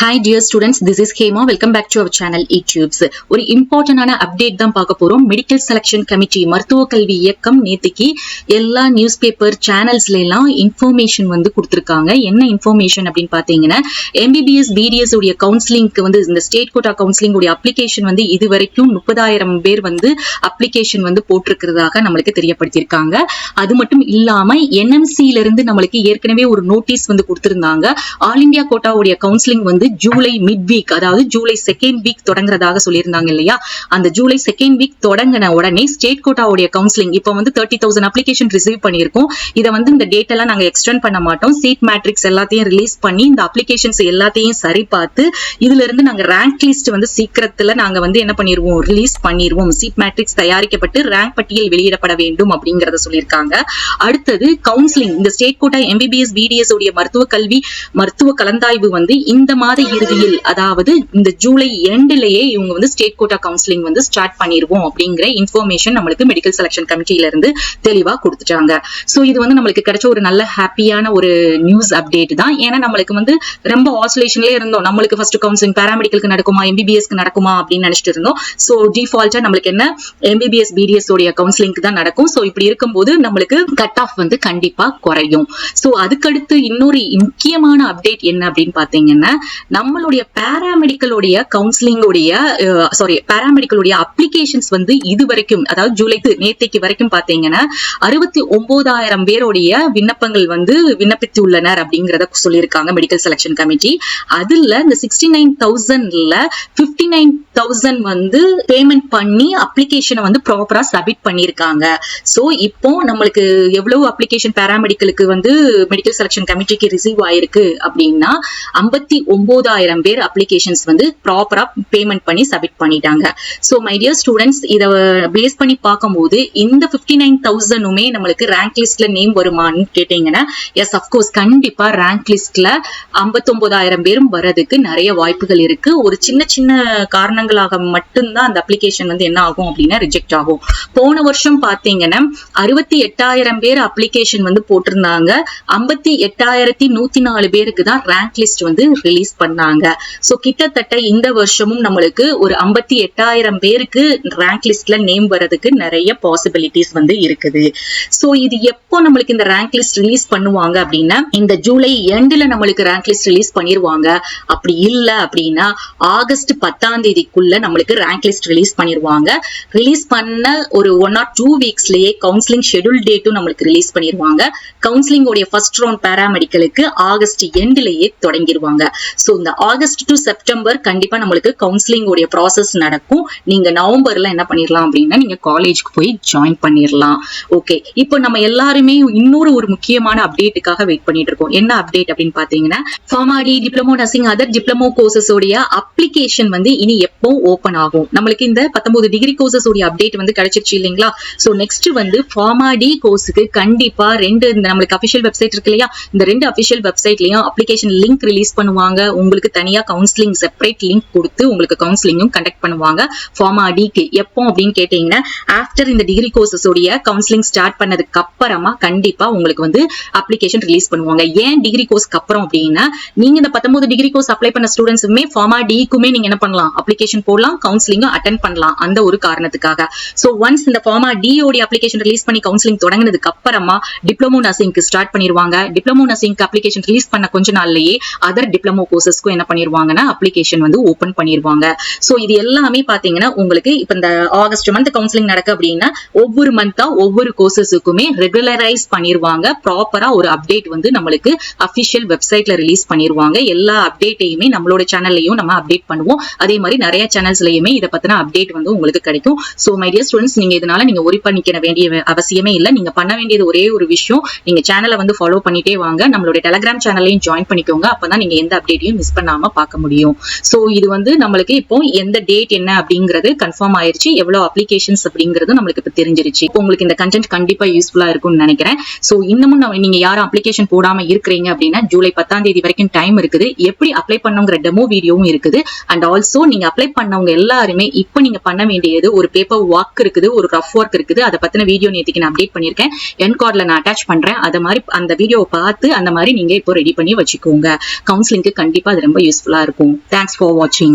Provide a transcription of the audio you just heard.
Hi dear students, this is Hema. Welcome back to our channel utipz. ஒரு இம்பார்ட்டன்டான update தான் பார்க்க போறோம். மெடிக்கல் செலக்ஷன் கமிட்டி மருத்துவ கல்வி இயக்கம் நேத்திக்கு எல்லா நியூஸ் பேப்பர் சேனல்ஸ்ல எல்லாம் இன்ஃபர்மேஷன் வந்து கொடுத்திருக்காங்க. என்ன இன்ஃபர்மேஷன் அப்படின்னு பாத்தீங்கன்னா, MBBS BDS உடைய கவுன்சிலிங்க்கு வந்து இந்த ஸ்டேட் கோட்டா கவுன்சிலிங் உடைய அப்ளிகேஷன் வந்து இதுவரைக்கும் 30,000 பேர் வந்து அப்ளிகேஷன் வந்து போட்டிருக்கிறதாக நம்மளுக்கு தெரியப்படுத்தியிருக்காங்க. அது மட்டும் இல்லாம NMC-ல இருந்து நம்மளுக்கு ஏற்கனவே ஒரு நோட்டீஸ் வந்து கொடுத்திருந்தாங்க. ஆல் இந்தியா கோட்டா உடைய கவுன்சிலிங் வந்து ஜூலை மிட் வீக், அதாவது ஜூலை செகண்ட் வீக் தொடங்குறதாக சொல்லியிருந்தாங்க இல்லையா. அந்த ஜூலை செகண்ட் வீக் தொடங்கின உடனே ஸ்டேட் கோட்டாவுடைய கவுன்சிலிங் இப்ப வந்து 30,000 அப்ளிகேஷன் ரிசீவ் பண்ணியிருக்கோம். இதை வந்து இந்த டேட் எல்லாம் நாங்க எக்ஸ்டெண்ட் பண்ண மாட்டோம். சீட் மேட்ரிக்ஸ் எல்லாத்தையும் ரிலீஸ் பண்ணி இந்த அப்ளிகேஷன்ஸ் எல்லாத்தையும் சரி பார்த்து இதுல இருந்து நாங்க ரேங்க் லிஸ்ட் வந்து சீக்கிரத்துல நாங்க வந்து என்ன பண்ணிடுவோம், ரிலீஸ் பண்ணிடுவோம். சீட் மேட்ரிக்ஸ் தயாரிக்கப்பட்டு ரேங்க் பட்டியல் வெளியிடப்பட வேண்டும் அப்படிங்கறத சொல்லியிருக்காங்க. அடுத்தது கவுன்சிலிங், இந்த ஸ்டேட் கோட்டா MBBS BDS உடைய மருத்துவ கல்வி மருத்துவ கலந்தாய்வு வந்து இந்த மாத இறுதியில், அதாவது இந்த ஜூலை எண்ட்லயே இவங்க வந்து ஸ்டேட் கோட்டா கவுன்சிலிங் வந்து ஸ்டார்ட் பண்ணிடுவோம் அப்படிங்கிற இன்ஃபர்மேஷன் நம்மளுக்கு மெடிக்கல் செலக்ஷன் கமிட்டியில இருந்து தெளிவா கொடுத்துட்டாங்க. சோ இது வந்து நம்மளுக்கு கிடைச்ச ஒரு நல்ல ஹாப்பியான ஒரு நியூஸ் அப்டேட் தான். ஏன்னா நம்மளுக்கு வந்து ரொம்ப ஆசோலேஷன்லயே இருந்தோம். நம்மளுக்கு ஃபர்ஸ்ட் கவுன்சிலிங் பேராமெடிக்கலுக்கு நடக்குமா, MBBS-க்கு நடக்குமா அப்படின்னு நினைச்சிட்டு இருந்தோம். சோ டிஃபால்ட்டா நம்மளுக்கு என்ன MBBS BDS உடைய கவுன்சிலிங்க்கு தான் நடக்கும். சோ இப்படி இருக்கும்போது நம்மளுக்கு கட் ஆஃப் வந்து கண்டிப்பா குறையும். சோ அதுக்கடுத்து இன்னொரு முக்கியமான அப்டேட் என்ன அப்படின்னு பாத்தீங்கன்னா, நம்மளுடைய பேராமெடிக்கலுடைய கவுன்சிலிங்குடைய பேராமெடிக்கலுடைய அப்ளிகேஷன்ஸ் வந்து இது வரைக்கும், அதாவது ஜூலை நேத்தைக்கு வரைக்கும் பாத்தீங்கன்னா 69,000 பேருடைய விண்ணப்பங்கள் வந்து விண்ணப்பித்துள்ளனர் அப்படிங்கறத சொல்லியிருக்காங்க மெடிக்கல் செலக்ஷன் கமிட்டி. அதுல இந்த 69,000ல 59,000 வந்து பேமெண்ட் பண்ணி அப்ளிகேஷனை வந்து ப்ராப்பரா சப்மிட் பண்ணிருக்காங்க. சோ இப்போ நம்மளுக்கு எவ்வளவு அப்ளிகேஷன் பேராமெடிக்கலுக்கு வந்து மெடிக்கல் செலக்ஷன் கமிட்டிக்கு ரிசீவ் ஆயிருக்கு அப்படின்னா 59,000 பேர் அப்ளிகேஷன்ஸ் வந்து ப்ராப்பரா பேமெண்ட் பண்ணி சப்மிட் பண்ணிட்டாங்க. சோ மை டியர் ஸ்டூடெண்ட்ஸ், இத பேஸ் பண்ணி பார்க்கும்போது இந்த 59,000மே நம்மளுக்கு ரேங்க் லிஸ்ட்ல நேம் வருமான்னு கேட்டீங்கன்னா, எஸ் அப்கோர்ஸ் கண்டிப்பா ரேங்க் லிஸ்ட்ல 59,000 பேரும் வர்றதுக்கு நிறைய வாய்ப்புகள் இருக்கு. ஒரு சின்ன சின்ன காரணங்களாக மட்டும்தான் அந்த அப்ளிகேஷன் வந்து என்ன ஆகும் அப்படின்னா ரிஜெக்ட் ஆகும். போன வருஷம் பாத்தீங்கன்னா 68,000 பேர் அப்ளிகேஷன் வந்து போட்டிருந்தாங்க. 58,104 பேருக்கு தான் ரேங்க் லிஸ்ட் வந்து ரிலீஸ் பண்ணாங்க. சோ கிட்டத்தட்ட இந்த வருஷமும் நம்மளுக்கு ஒரு 58,000 பேருக்கு ரேங்க் லிஸ்ட்ல நேம் வரதுக்கு நிறைய பாசிபிலிட்டிஸ் வந்து இருக்குது. சோ இது எப்போ நம்மளுக்கு இந்த ரேங்க் லிஸ்ட் ரிலீஸ் பண்ணுவாங்க அப்படின்னா, இந்த ஜூலை எண்ட்ல நம்மளுக்கு ரேங்க் லிஸ்ட் ரிலீஸ் பண்ணிருவாங்க. அப்படி இல்ல அப்படின்னா ஆகஸ்ட் 10ஆம் தேதிக்குள்ள நம்மளுக்கு ரேங்க் லிஸ்ட் ரிலீஸ் பண்ணிருவாங்க. ரிலீஸ் பண்ண ஒரு 1 or 2 வீக்ஸ்லயே கவுன்சிலிங் ஷெட்யூல் டேட்டும் நம்மளுக்கு ரிலீஸ் பண்ணிருவாங்க. கவுன்சிலிங் உடைய ஃபர்ஸ்ட் ரவுண்ட் பேராமெடிக்கலுக்கு ஆகஸ்ட் எண்ட்லயே தொடங்கிடுவாங்க. சோ இந்த ஆகஸ்ட் டு செப்டம்பர் கண்டிப்பா நம்மளுக்கு கவுன்சிலிங் உடைய ப்ராசஸ் நடக்கும். நீங்க நவம்பர்ல என்ன பண்ணிடலாம் அப்படின்னா நீங்க காலேஜ்க்கு போய் ஜாயின் பண்ணிடலாம். ஓகே, இப்போ நம்ம எல்லாருமே இன்னொரு ஒரு முக்கியமான அப்டேட்டுக்காக வெயிட் பண்ணிட்டு இருக்கோம். என்ன அப்டேட் அப்படின்னு பாத்தீங்கன்னா, Pharm D, diploma nursing, other diploma courses உடைய அப்ளிகேஷன் வந்து இனி எப்போ ஓபன் ஆகும். நம்மளுக்கு இந்த 19 டிகிரி கோர்சஸ் உடைய அப்டேட் வந்து கிடைச்சிருச்சு இல்லைங்களா. சோ நெக்ஸ்ட் வந்து ஃபார்மாடி கோர்ஸுக்கு கண்டிப்பா நம்மளுக்கு அபிஷியல் வெப்சைட் இருக்கு இல்லையா, இந்த 2 அபிஷியல் வெப்சைட்லயும் அப்ளிகேஷன் லிங்க் ரிலீஸ் பண்ணுவாங்க. உங்களுக்கு தனியா கவுன்சிலிங் செப்பரேட் லிங்க் கொடுத்து உங்களுக்கு கவுன்சிலிங்கும் கண்டக்ட் பண்ணுவாங்க. ஃபார்மாடிக்கு எப்போ அப்படின்னு கேட்டீங்கன்னா, ஆஃப்டர் இந்த டிகிரி கோர்சஸ் உடைய கவுன்சிலிங் ஸ்டார்ட் பண்ணதுக்கு அப்புறமா கண்டிப்பா உங்களுக்கு வந்து அப்ளிகேஷன் ரிலீஸ் பண்ணுவாங்க. ஏன் டிகிரி கோர்ஸ்க்கு அப்புறம் அப்படின்னா, நீங்க இந்த 19 டிகிரி கோர்ஸ் அப்ளை பண்ண ஸ்டூடெண்ட்ஸுமே ஃபார்மாடிக்குமே நீங்க என்ன பண்ணலாம், அப்ளிகேஷன் போடலாம், கவுன்சிலிங்கும் அட்டென்ட் பண்ணலாம். அந்த ஒரு காரணத்துக்காக. சோ ஒன்ஸ் இந்த ஃபார்மாடி உடைய அப்ளிகேஷன் ரிலீஸ் பண்ணி கவுன்சிலிங் தொடங்கினதுக்கு அப்புறமா டிப்ளமோ நர்சிங்க்கு ஸ்டார்ட் பண்ணிடுவாங்க. டிப்ளமோ நர்சிங்க்கு அப்ளிகேஷன் ரிலீஸ் பண்ண கொஞ்ச நாள்லயே அதர் டிப்ளமோ கோர்சஸ்க்கும் என்ன பண்ணிருவாங்கன்னா அப்ளிகேஷன் வந்து ஓபன் பண்ணிருவாங்க. சோ இது எல்லாமே பாத்தீங்கன்னா உங்களுக்கு இப்ப இந்த ஆகஸ்ட் மந்த் கவுன்சிலிங் நடக்கு அப்படின்னா ஒவ்வொரு மந்தா ஒவ்வொரு கோர்சஸுக்குமே ரெகுலரைஸ் பண்ணிருவாங்க. ப்ராப்பரா ஒரு அப்டேட் வந்து நம்மளுக்கு அபிஷியல் வெப்சைட்ல ரிலீஸ் பண்ணிருவாங்க. எல்லா அப்டேட்டையுமே நம்மளோட சேனல்லையும் நம்ம அப்டேட் பண்ணுவோம். அதே மாதிரி நிறைய சேனல்ஸ்லயுமே இதை பத்தின அப்டேட் வந்து உங்களுக்கு கிடைக்கும். சோ மை டியர் ஸ்டூடெண்ட்ஸ், நீங்க இதனால நீங்க ஒரி பண்ணிக்க வேண்டிய அவசியமே இல்லை. நீங்க பண்ண வேண்டியது ஒரே ஒரு விஷயம், நீங்க சேனலை வந்து ஃபாலோ பண்ணிட்டே வாங்க. நம்மளுடைய டெலிகிராம் சேனலையும் ஜாயின் பண்ணிக்கோங்க. அப்பதான் நீங்க எந்த அப்டேட்டையும் மிஸ் பண்ணாம பார்க்க முடியும். சோ இது வந்து நம்மளுக்கு இப்போ எந்த டேட் என்ன அப்படிங்கிறது கன்ஃபார்ம் ஆயிருச்சு. எவ்வளவு அப்ளிகேஷன்ஸ் அப்படிங்கிறது நம்மளுக்கு இப்ப தெரிஞ்சிருச்சு. இப்போ உங்களுக்கு இந்த கண்டென்ட் கண்டிப்பா யூஸ்ஃபுல்லா இருக்கும்னு நினைக்கிறேன். சோ இன்னமும் நீங்க யாரும் அப்ளிகேஷன் போடாம இருக்கிறீங்க அப்படின்னா ஜூலை 10ஆம் தேதி வரைக்கும் டைம் இருக்குது. எப்படி அப்ளை பண்ணுங்கிற டெமோ வீடியோவும் இருக்குது. அண்ட் ஆல்சோ நீங்க அப்ளை பண்ணவங்க எல்லாருமே இப்போ நீங்க பண்ண வேண்டியது ஒரு பேப்பர் ஒர்க் இருக்குது, ஒரு ரஃப் ஒர்க் இருக்குது. அதை பத்தின வீடியோ நேற்றுக்கு நான் அப்டேட் பண்ணிருக்கேன். என் கார்ட்ல நான் அட்டாச் பண்றேன். அத மாதிரி அந்த வீடியோவை பார்த்து அந்த மாதிரி நீங்க இப்போ ரெடி பண்ணி வச்சுக்கோங்க. கவுன்சிலிங்க்கு கண்டிப்பா அது ரொம்ப யூஸ்ஃபுல்லா இருக்கும். தேங்க்ஸ் ஃபார் வாட்சிங்.